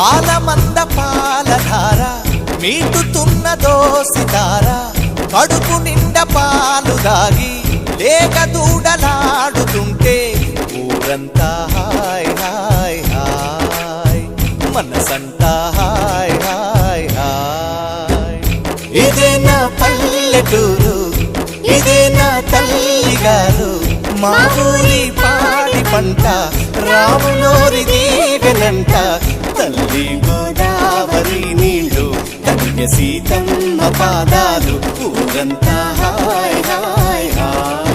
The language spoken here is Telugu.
ఆలమంద పాలధార మీటుతున్నదో సితార కడుపు నిండా పాలు దాగి లేక దూడలాడుతుంటే ఊరంతా హాయ్ హాయ్ హాయ్ మనసంతా హాయ్ హాయ్ హాయ్ ఇదే నా పల్లెటూరు ఇదే నా తల్లిగారు మా ఊరి పాడి పంట రాములోరి దీవెనంట తల్లి గోదావరి నీళ్ళు తల్లి సీతమ్మ పాదాలు ఊరంతా హాయ్ హాయ్ హాయ్